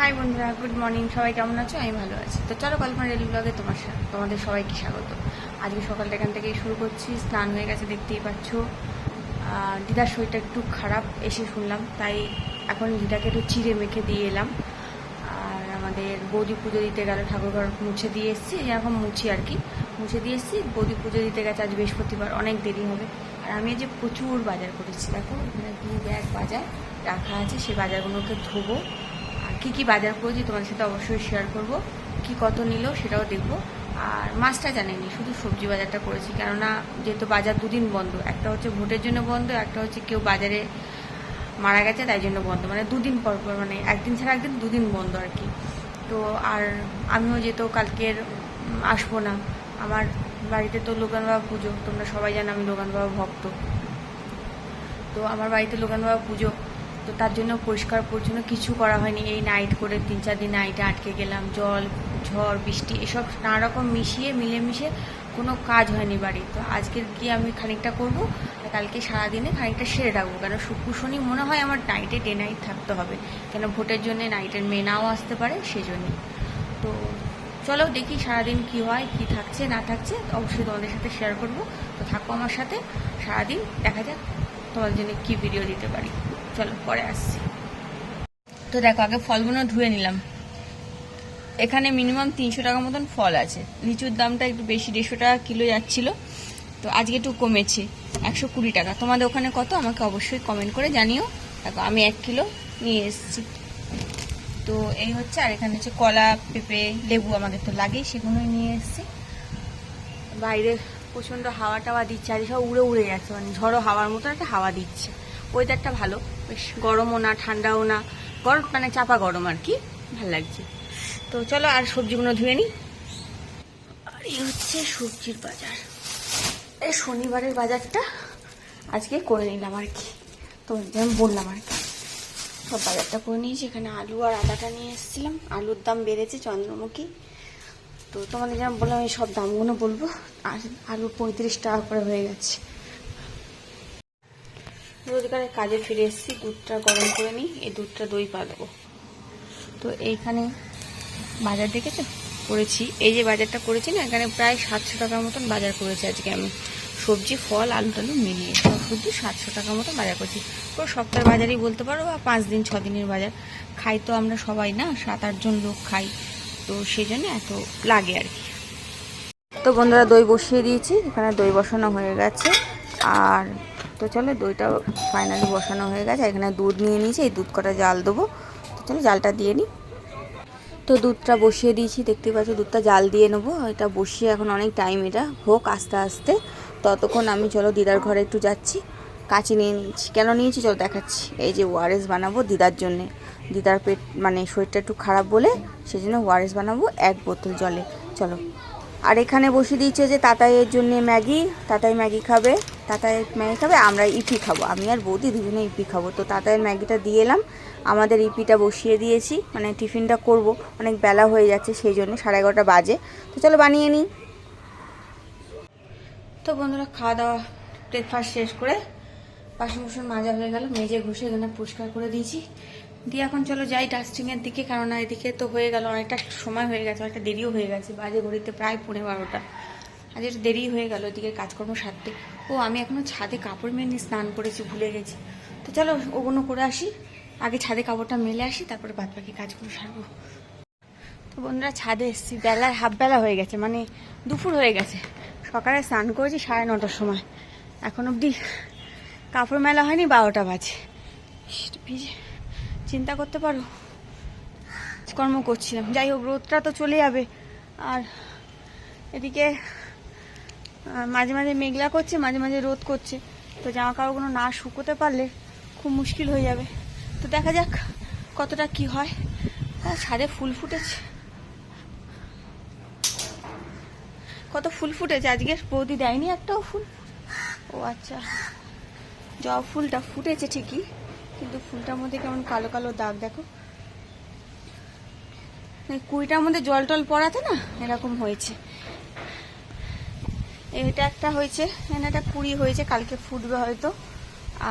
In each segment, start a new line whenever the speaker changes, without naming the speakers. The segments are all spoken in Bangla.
হাই বন্ধুরা, গুড মর্নিং। সবাই কেমন আছো? আমি ভালো আছি। তো চলো কল্পনা ডেলি ব্লগে তোমাদের সবাইকে স্বাগত। আজকে সকালটা এখান থেকেই শুরু করছি। স্নান হয়ে গেছে, দেখতেই পাচ্ছ। দিদার শরীরটা একটু খারাপ এসে শুনলাম, তাই এখন দিদাকে একটু চিড়ে মেখে দিয়ে এলাম। আর আমাদের বৌদি পুজো দিতে গেল, ঠাকুরঘর মুছে দিয়ে এসেছি, এরকম মুছি আর কি, মুছে দিয়ে এসেছি। বৌদি পুজো দিতে গেছে, আজ বৃহস্পতিবার, অনেক দেরি হবে। আর আমি যে প্রচুর বাজার করেছি, দেখো এখানে 2 ব্যাগ বাজার রাখা আছে, সেই বাজারগুলোকে ধোবো। আর কী বাজার করেছি তোমাদের সাথে অবশ্যই শেয়ার করব, কি কত নিল সেটাও দেখবো। আর মাছটা জানিনি, শুধু সবজি বাজারটা করেছি, কেননা যেহেতু বাজার 2 দিন বন্ধ, একটা হচ্ছে ভোটের জন্য বন্ধ, একটা হচ্ছে কেউ বাজারে মারা গেছে তাই জন্য বন্ধ, মানে 2 দিন পর পর, মানে একদিন ছাড়া একদিন 2 দিন বন্ধ আর কি। তো আর আমিও যেহেতু কালকের আসবো না, আমার বাড়িতে তো লোগান বাবা পুজো, তোমরা সবাই জানো আমি লোগান বাবা ভক্ত। তো আমার বাড়িতে লোগান বাবা পুজো, তো তার জন্য পরিষ্কার পরিচ্ছন্ন কিছু করা হয়নি। এই নাইট করে 3-4 দিন নাইটে আটকে গেলাম, জল ঝড় বৃষ্টি এসব নানা রকম মিলেমিশে কোনো কাজ হয়নি বাড়ি। তো আজকের কি আমি খানিকটা করব, কালকে সারাদিনে খানিকটা সেরে রাখবো, কেন শুক্র শনি মনে হয় আমার নাইটে ডে নাইট থাকতে হবে, কেন ভোটের জন্যে নাইটের মেয়ে নাও আসতে পারে সেই জন্যে। তো চলো দেখি সারাদিন কি হয়, কি থাকছে না থাকছে অবশ্যই তোমাদের সাথে শেয়ার করব। তো থাকো আমার সাথে সারাদিন, দেখা যাক তোমাদের জন্য কি ভিডিও দিতে পারি। চলো পরে আসছি। তো দেখো আগে ফলগুলো ধুয়ে নিলাম। এখানে মিনিমাম 300 টাকা মতন ফল আছে। লিচুর দামটা একটু বেশি, 150 টাকা কিলো যাচ্ছিল, তো আজকে একটু কমেছে, 120 টাকা। তোমাদের ওখানে কত আমাকে অবশ্যই কমেন্ট করে জানিও। দেখো আমি 1 কিলো নিয়ে এসেছি। তো এই হচ্ছে, আর এখানে হচ্ছে কলা, পেঁপে, লেবু আমাদের তো লাগেই, সেগুলোই নিয়ে এসেছি। বাইরে প্রচণ্ড হাওয়া টাওয়া দিচ্ছে, আর সব উড়ে যাচ্ছে, মানে ঝড়ো হাওয়ার মতো একটা হাওয়া দিচ্ছে। ওয়েদারটা ভালো, বেশ গরমও না ঠান্ডাও না, গরম মানে চাপা গরম আর কি, ভালো লাগছে। তো চলো আর সবজিগুলো ধুয়ে নিই। আর এই হচ্ছে সবজির বাজার, এই শনিবারের বাজারটা আজকে করে নিলাম আর কি, তো যেমন বললাম আর কি, সব বাজারটা করে নিয়েছি। এখানে আলু আর আদাটা নিয়ে এসেছিলাম, আলুর দাম বেড়েছে চন্দ্রমুখী, তো তোমাদের যেমন বললাম এই সব দামগুলো বলবো। আর আলু 35 টাকা করে হয়ে গেছে। রোজগারের কাজে ফিরে এসেছি, দুধটা গরম করে নিই, এই দুধটা দই পালবো। তো এইখানে বাজার দেখেছো করেছি, এই যে বাজারটা করেছি না, এখানে প্রায় 700 টাকার মতন বাজার করেছি আজকে আমি, সবজি ফল আলু টালু মিলিয়ে সব শুধু 700 টাকার মতন বাজার করছি। পুরো সপ্তাহের বাজারই বলতে পারো, বা 5 দিন 6 দিনের বাজার। খাই তো আমরা সবাই না, 7-8 জন লোক খাই, তো সেই জন্য এত লাগে আর কি। তো বন্ধুরা দই বসিয়ে দিয়েছি, এখানে দই বসানো হয়ে গেছে। আর তো চলো দইটা ফাইনালি বসানো হয়ে গেছে, এখানে দুধ নিয়ে নিয়েছি, এই দুধ কটা জাল দেবো। তো চলো জালটা দিয়ে নিই। তো দুধটা বসিয়ে দিয়েছি, দেখতে পাচ্ছ দুধটা জাল দিয়ে নেবো। এটা বসিয়ে এখন অনেক টাইম, এটা হোক আস্তে আস্তে। ততক্ষণ আমি চলো দিদার ঘরে একটু যাচ্ছি, কাঁচি নিয়ে নিচ্ছি। কেন নিয়েছি চলো দেখাচ্ছি। এই যে ওআরএস বানাবো দিদার জন্যে, দিদার পেট মানে শরীরটা একটু খারাপ বলে সেই জন্য ওআরএস বানাবো 1 বোতল জলে। চলো। আর এখানে বসিয়ে দিয়েছে যে তাতাইয়ের জন্যে ম্যাগি, তাতাই ম্যাগি খাবে, আমরা ইপি খাবো, আমি আর বৌদি দুজনে ইপি খাবো। তো তাতাইয়ের ম্যাগিটা দিয়ে এলাম, আমাদের ইপিটা বসিয়ে দিয়েছি, মানে টিফিনটা করব, অনেক বেলা হয়ে যাচ্ছে সেই জন্য, 11:30 বাজে। তো চলো বানিয়ে নিই। তো বন্ধুরা খাওয়া দাওয়া ব্রেকফাস্ট শেষ করে বাসন মাজা হয়ে গেল, মেজে ঘষে এখানে পরিষ্কার করে দিয়েছি। দিয়ে এখন চলো যাই ডাস্টিংয়ের দিকে, কারণ এদিকে তো হয়ে গেল অনেকটা সময় হয়ে গেছে, অনেকটা দেরিও হয়ে গেছে, বাজে ঘড়িতে প্রায় 12:15। আজ একটু দেরি হয়ে গেল এদিকে কাজকর্ম সারতে। ও আমি এখনও ছাদে কাপড় মেলে স্নান করেছি, ভুলে গেছি। তো চলো ওগুলো করে আসি, আগে ছাদে কাপড়টা মেলে আসি, তারপরে বাদ বাকি কাজগুলো সারবো। তো বন্ধুরা ছাদে এসেছি, বেলায় হাফ বেলা হয়ে গেছে, মানে দুপুর হয়ে গেছে। সকালে স্নান করেছি 9:30টার সময়, এখন অবধি কাপড় মেলা হয়নি, 12টা বাজে। ভিজে চিন্তা করতে পারো, কর্ম করছিলাম। যাই হোক রোদটা তো চলে যাবে, আর এদিকে মাঝে মাঝে মেঘলা করছে, মাঝে মাঝে রোদ করছে, তো জামা কাপড়গুলো না শুকোতে পারলে খুব মুশকিল হয়ে যাবে। তো দেখা যাক কতটা কি হয়। ছাদে ফুল ফুটেছে, কত ফুল ফুটেছে আজকে, বৌদি দেয়নি একটাও ফুল। ও আচ্ছা, জবা ফুলটা ফুটেছে ঠিকই, কিন্তু ফুলটার মধ্যে কেমন কালো কালো দাগ, দেখো কুড়িটার মধ্যে জল টল পড়াতে না এরকম হয়েছে। এটা একটা হয়েছে, এখানে একটা কুড়ি হয়েছে, কালকে ফুটবে হয়তো।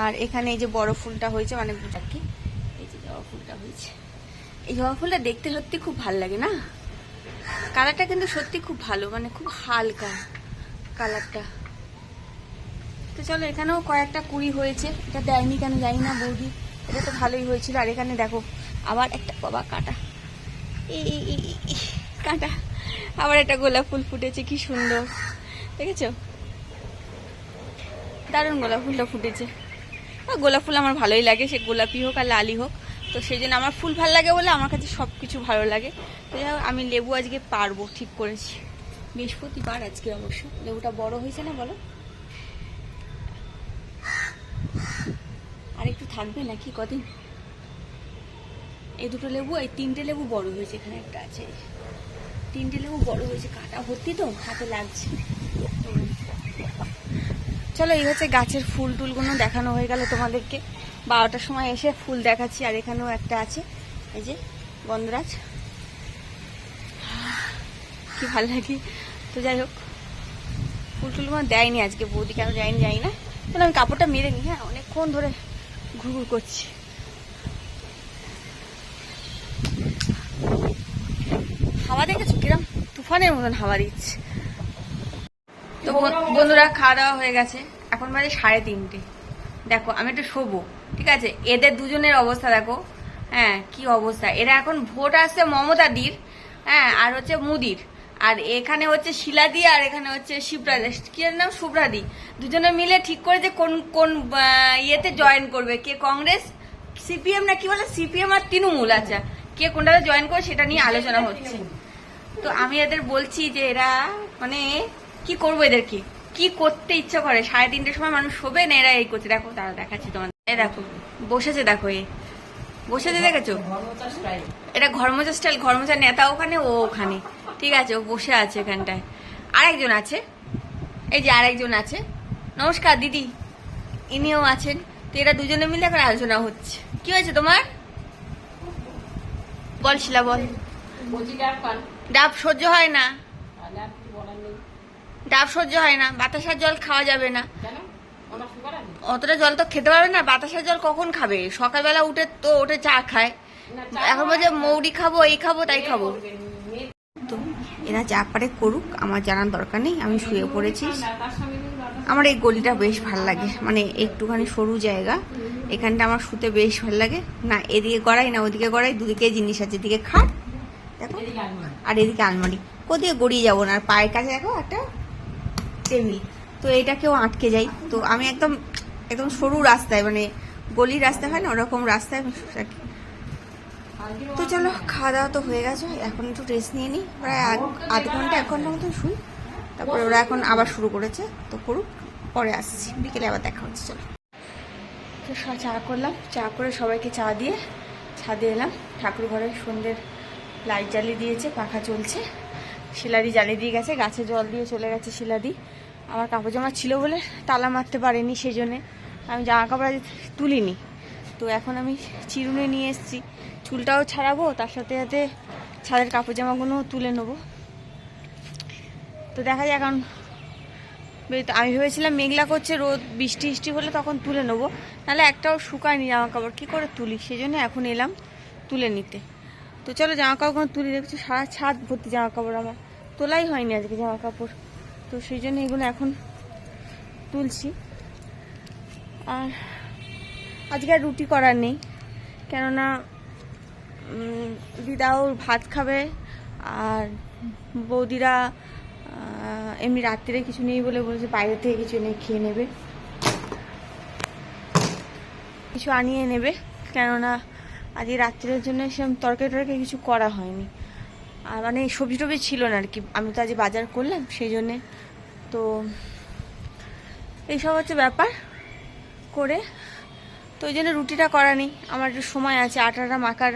আর এখানে এই যে বড় ফুলটা হয়েছে, মানে আর কি, এই যে জবা ফুলটা হয়েছে, এই জবা ফুলটা দেখতে সত্যি খুব ভালো লাগে না? কালারটা কিন্তু সত্যি খুব ভালো, মানে খুব হালকা কালারটা। তো চলো, এখানেও কয়েকটা কুড়ি হয়েছে, এটা দেয়নি কেন জানি না বৌদি, এটা তো ভালোই হয়েছিল। আর এখানে দেখো আবার একটা, বাবা কাটা, এই কাটা, আবার একটা গোলাপ ফুল ফুটেছে, কি সুন্দর দেখেছো? দারুণ গোলাপ ফুলটা ফুটেছে। গোলাপ ফুল আমার ভালোই লাগে, সে গোলাপি হোক আর লালি হোক। তো সেই জন্য আমার ফুল ভালো লাগে বলে আমার কাছে সব কিছু ভালো লাগে। তো যাই হোক, আমি লেবু আজকে পারবো, ঠিক করেছি। বৃহস্পতিবার আজকে অবশ্য। লেবুটা বড় হয়েছে না বলো? আর একটু থাকবে নাকি কদিন? এই দুটো লেবু, এই তিনটে লেবু বড় হয়েছে, এখানে একটা আছে, তিনটে লেবু বড় হয়েছে, কাটা ভর্তি তো হাতে লাগছে। চলো, এই হচ্ছে গাছের ফুল টুলগুলো দেখানো হয়ে গেল তোমাদেরকে। 12টার সময় এসে ফুল দেখাচ্ছি। আর এখানেও একটা আছে, এই যে গন্ধরাজ, কি ভালো লাগে। তো যাই হোক, ফুল টুলগুলো দেয়নি আজকে বৌদি, কেন যায়নি যাই না। তাহলে আমি কাপড়টা মেরে নিই। হ্যাঁ, অনেকক্ষণ ধরে ঘুরঘুর করছি। হাওয়া দেখেছো কিরম তুফানের মতন হাওয়া দিচ্ছে। তো বন্ধুরা, খাওয়া দাওয়া হয়ে গেছে, এখন বাজে 3:30। দেখো আমি একটু শোবো, ঠিক আছে? এদের দুজনের অবস্থা দেখো, হ্যাঁ কি অবস্থা। এরা এখন ভোট আসছে মমতাদির, হ্যাঁ, আর হচ্ছে মুদির, আর এখানে হচ্ছে শিলাদি, আর এখানে হচ্ছে শিবরাদি, কি এর নাম, শুভ্রাদি। দুজনে মিলে ঠিক করে যে কোন কোন ইয়েতে জয়েন করবে, কে কংগ্রেস, সিপিএম না কি বলে, সিপিএম আর তৃণমূল, আচ্ছা কে কোনটাতে জয়েন করবে সেটা নিয়ে আলোচনা হচ্ছে। তো আমি এদের বলছি যে এরা মানে কি করবো, এদেরকে কি করতে ইচ্ছা করে। 3:30টার সময় মানুষ শোবে না, এরা এই করছে। দেখো তারা দেখাচ্ছি তোমাদের, এই দেখো বসেছে, দেখো এ বসেছে, দেখেছো? এটা ঘরমোচা স্টাইল, ঘরমোচা নেতা ওখানে, ও ওখানে, ঠিক আছে, ও বসে আছে এখানটায়। আরেকজন আছে, এই যে আরেকজন আছে, নমস্কার দিদি, ইনিও আছেন। তো এরা দুজনে মিলে এখন আলোচনা হচ্ছে। কি হয়েছে তোমার, বল শিলা বল। ডাব সহ্য হয় না, ডাব সহ্য হয় না, বাতাসার জল খাওয়া যাবে না। অতটা জল তো খেতে পারবে না, বাতাসার জল কখন খাবে? সকালবেলা উঠে তো ওঠে চা খায়, এখন বলছে মৌরি খাবো, এই খাবো, তাই খাবো। তো এরা যা পারে করুক, আমার জানার দরকার নেই, আমি শুয়ে পড়েছি। আমার এই গলিটা বেশ ভালো লাগে, মানে একটুখানি সরু জায়গা, এখানটা আমার শুতে বেশ ভালো লাগে। না এদিকে গড়াই না ওদিকে গড়াই, দুদিকে জিনিস আছে, এদিকে খাট দেখো, আর এদিকে আলমারি, কোদিকে গড়িয়ে যাবো না। আর পায়ের কাছে দেখো একটা টেবিল, তো এইটাকেও আটকে যাই। তো আমি একদম একদম সরু রাস্তায়, মানে গলির রাস্তা হয় না, ওরকম রাস্তায় থাকি। তো চলো, খাওয়া দাওয়া তো হয়ে গেছে, এখন একটু রেস্ট নিয়ে নিই, প্রায় আধ ঘন্টা 1 ঘন্টার মতো শুই। তারপরে ওরা এখন আবার শুরু করেছে, তো করুক, পরে আসছি, বিকেলে আবার দেখা হচ্ছে। চলো, তো চা করলাম, চা করে সবাইকে চা দিয়ে ছাদে এলাম। ঠাকুর ঘরে সন্ধ্যের লাইট জ্বালিয়ে দিয়েছে, পাখা চলছে, শিলাদি জ্বালিয়ে দিয়ে গেছে, গাছে জল দিয়ে চলে গেছে শিলাদি। আমার কাপড় জামা ছিল বলে তালা মারতে পারিনি, সেই জন্যে আমি জামা কাপড় আজ তুলিনি। তো এখন আমি চিরুনি নিয়ে এসেছি, চুলটাও ছাড়াবো, তার সাথে সাথে ছাদের কাপড় জামাগুলো তুলে নেবো। তো দেখা যায়, এখন আমি ভেবেছিলাম মেঘলা করছে, রোদ বৃষ্টি বৃষ্টি হলে তখন তুলে নেবো, নাহলে একটাও শুকায়নি জামা কাপড়, কী করে তুলি, সেই জন্য এখন এলাম তুলে নিতে। তো চলো জামা কাপড় তুলে দেখছি, সারা ছাদ ভর্তি জামা কাপড়, আমার তোলাই হয়নি আজকে জামা কাপড়, তো সেই জন্য এগুলো এখন তুলছি। আর আজকে আর রুটি করার নেই, কেননা দিদাও ভাত খাবে, আর বৌদিরা এমনি রাত্রিরে কিছু নেই বলে বলেছে বাইরে থেকে কিছু এনে খেয়ে নেবে, কিছু আনিয়ে নেবে, কেননা আজকে রাত্রিরের জন্য সেরকম তরকারি টরকারি কিছু করা হয়নি। আর মানে সবজি টবজি ছিল না আর কি, আমি তো আজ বাজার করলাম সেই জন্যে। তো এইসব হচ্ছে ব্যাপার করে, তো ওই জন্য রুটিটা করা নেই, আমার একটু সময় আছে, আটাটা মাখার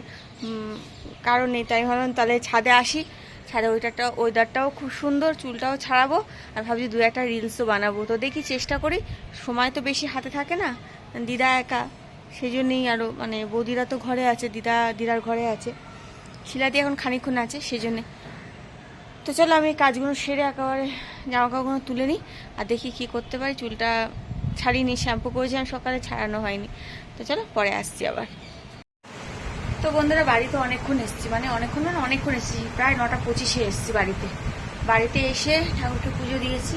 কারণ নেই। তাই ভাবলাম তাহলে ছাদে আসি, ছাদে ওয়েদারটাও খুব সুন্দর, চুলটাও ছাড়াবো, আর ভাবছি 2-1টা রিলসও বানাবো। তো দেখি, চেষ্টা করি, সময় তো বেশি হাতে থাকে না, দিদা একা, সেই জন্যেই আরও, মানে বৌদিরা তো ঘরে আছে, দিদার ঘরে আছে, শিলাদি এখন খানিকক্ষণ আছে, সেই জন্যে। তো চলো আমি কাজগুলো সেরে একেবারে জামা কাপড়গুলো তুলে নিই, আর দেখি কি করতে পারি। চুলটা ছাড়িনি, শ্যাম্পু করেছিলাম সকালে, ছাড়ানো হয়নি। তো চলো পরে আসছি আবার। তো বন্ধুরা বাড়িতে অনেকক্ষণ এসেছি, মানে অনেকক্ষণ এসেছি, প্রায় 9:25 এসেছি বাড়িতে এসে ঠাকুরকে পুজো দিয়েছি।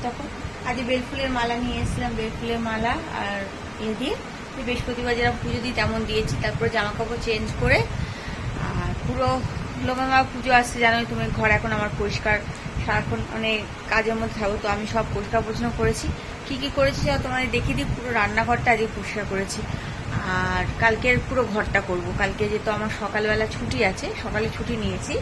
তখন আজকে বেলফুলের মালা নিয়ে এসেছিলাম, বেলফুলের মালা আর দিয়ে বৃহস্পতিবার যেরকম পুজো দিই তেমন দিয়েছি। তারপরে জামা কাপড় চেঞ্জ করে আর পুরো লোমামা পুজো আসছে, জানোই তুমি, ঘর এখন আমার পরিষ্কার, সারাক্ষণ অনেক কাজের মধ্যে থাকবো, তো আমি সব পরিষ্কার পরিচ্ছন্ন করেছি। কি কি করেছি তোমাদের দেখিয়ে দিই। পুরো রান্নাঘরটা আজকে পরিষ্কার করেছি, আর কালকের পুরো ঘরটা করব। কালকে যেহেতু আমার সকালবেলা ছুটি আছে, সকালে ছুটি নিয়েছি,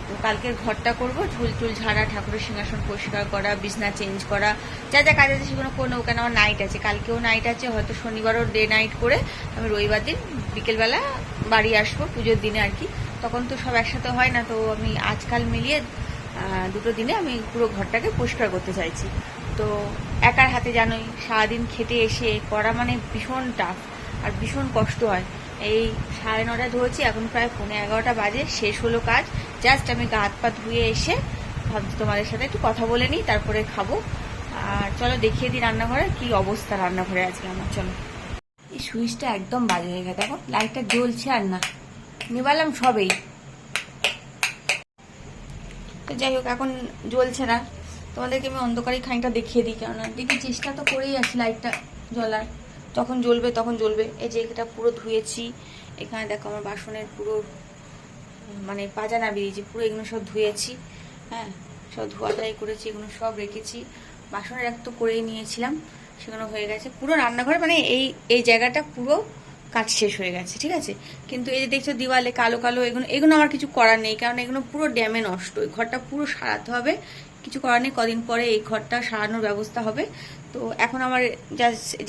তো কালকের ঘরটা করব। ঝুল টুল ঝাড়া, ঠাকুরের সিংহাসন পরিষ্কার করা, বিছনা চেঞ্জ করা, যা যা কাজ আছে সেগুলো করে নেবো। কেন আমার নাইট আছে, কালকেও নাইট আছে, হয়তো শনিবারও ডে নাইট করে আমি রবিবার দিন বিকেলবেলা বাড়ি আসবো, পুজোর দিনে আর কি। তখন তো সব একসাথে হয় না, তো আমি আজকাল মিলিয়ে দুটো দিনে আমি পুরো ঘরটাকে পরিষ্কার করতে চাইছি। তো একার হাতে জানোই, সারাদিন খেটে এসে করা মানে ভীষণ টাফ আর ভীষণ কষ্ট হয়। এই 9:30 ধরেছি, এখন প্রায় 11:15 বাজে, শেষ হলো কাজ। জাস্ট আমি গা হাত পা ধুয়ে এসে ভাবছি তোমাদের সাথে একটু কথা বলে নিই, তারপরে খাবো। আর চলো দেখিয়ে দিই রান্নাঘরে কি অবস্থা, রান্নাঘরে আজকে আমার। চলো, এই সুইচটা একদম বাজে হয়ে গেছে, দেখো লাইটটা জ্বলছে আর না, নিবালাম সবেই, তো যাই হোক এখন জ্বলছে না। তোমাদেরকে আমি অন্ধকারে খানিকটা দেখিয়ে দিই, কেননা দেখি চেষ্টা তো করেই আছি লাইটটা জ্বলার, যখন জ্বলবে। এই যে এটা পুরো ধুয়েছি, এখানে দেখো আমার বাসনের পুরো মানে পাজানা বেরিয়েছে, পুরো এগুলো সব ধুয়েছি। হ্যাঁ, সব ধোয়াধাই করেছি, এগুলো সব রেখেছি। বাসনের এক তো করেই নিয়েছিলাম, সেগুলো হয়ে গেছে। পুরো রান্নাঘরে মানে এই জায়গাটা পুরো কাজ শেষ হয়ে গেছে, ঠিক আছে। কিন্তু এই যে দেখছো দিওয়ালে কালো কালো, এগুলো আমার কিছু করার নেই, কারণ এগুলো পুরো ড্যামে নষ্ট। এই ঘরটা পুরো সারাতে হবে, কিছু করার নেই। কদিন পরে এই ঘরটা সারানোর ব্যবস্থা হবে। তো এখন আমার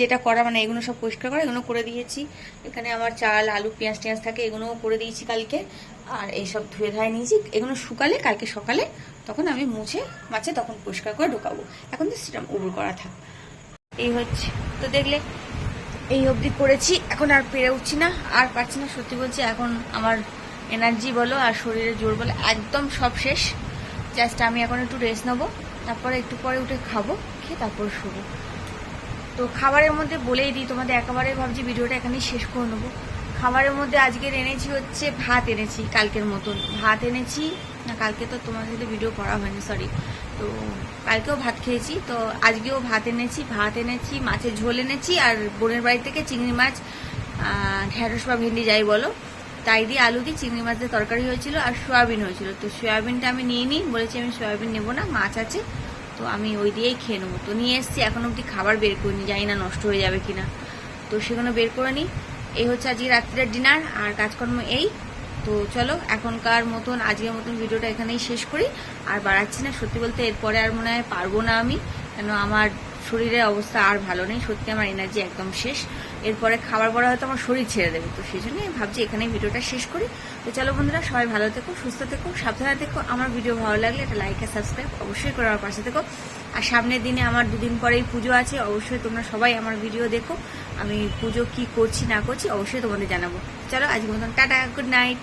যেটা করা মানে এগুলো সব পরিষ্কার করা, এগুলো করে দিয়েছি। এখানে আমার চাল আলু পেঁয়াজ টেঁয়াজ থাকে, এগুলোও করে দিয়েছি কালকে। আর এইসব ধুয়ে ধায়ে নিয়েছি, এগুলো শুকালে কালকে সকালে তখন আমি মুছে মাছে তখন পরিষ্কার করে ঢোকাবো। এখন তো সেটা উবুর করা থাক। এই হচ্ছে, তো দেখলে এই অবধি করেছি, এখন আর পেরে উঠছি না, আর পারছি না, সত্যি বলছি। এখন আমার এনার্জি বলো আর শরীরের জোর বলো একদম সব শেষ। জাস্ট আমি এখন একটু রেস্ট নেবো, তারপরে একটু পরে উঠে খাবো, খেয়ে তারপর শুবো। তো খাবারের মধ্যে বলেই দিই তোমাদের, একেবারে ভাবছি ভিডিওটা এখানেই শেষ করে নেবো। খাবারের মধ্যে আজকের এনেছি হচ্ছে ভাত এনেছি, কালকের মতন ভাত এনেছি না, কালকে তো তোমাদের সাথে ভিডিও করা হয়নি, সরি। তো কালকেও ভাত খেয়েছি, তো আজকেও ভাত এনেছি, মাছের ঝোল এনেছি, আর বোনের বাড়ি থেকে চিংড়ি মাছ, ঢেঁড়স বা ভেন্ডি যাই বলো, তাই দিয়ে আলু দিয়ে চিংড়ি মাছ দিয়ে তরকারি হয়েছিল, আর সয়াবিন হয়েছিল। তো সয়াবিনটা আমি নিয়ে নিই, বলেছি আমি সয়াবিন নেবো না, মাছ আছে, তো আমি ওই দিয়েই খেয়ে নেবো। তো নিয়ে এসেছি, এখন অবধি খাবার বের করিনি, জানি না নষ্ট হয়ে যাবে কিনা, তো সেগুলো বের করে নিই। এই হচ্ছে আজকে রাত্রের ডিনার আর কাজকর্ম এই। তো চলো এখনকার মতন আজকের মতন ভিডিওটা এখানেই শেষ করি, আর বাড়াচ্ছি না। সত্যি বলতে এরপরে আর মনে হয় পারবো না আমি, কেন আমার শরীরের অবস্থা আর ভালো নেই, সত্যি আমার এনার্জি একদম শেষ। এরপরে খাবার পরে হয়তো আমার শরীর ছেড়ে দেবে, তো সেই জন্যই ভাবছি এখানেই ভিডিওটা শেষ করি। তো চলো বন্ধুরা, সবাই ভালো থেকো, সুস্থ থেকো, সাবধানে থেকো। আমার ভিডিও ভালো লাগলে একটা লাইক আর সাবস্ক্রাইব অবশ্যই করে আমার পাশে থেকো। আর সামনের দিনে আমার 2 দিন পরেই পুজো আছে, অবশ্যই তোমরা সবাই আমার ভিডিও দেখো। আমি পুজো কি করছি না করছি অবশ্যই তোমাদের জানাবো। চলো আজকের মতন টাটা, গুড নাইট।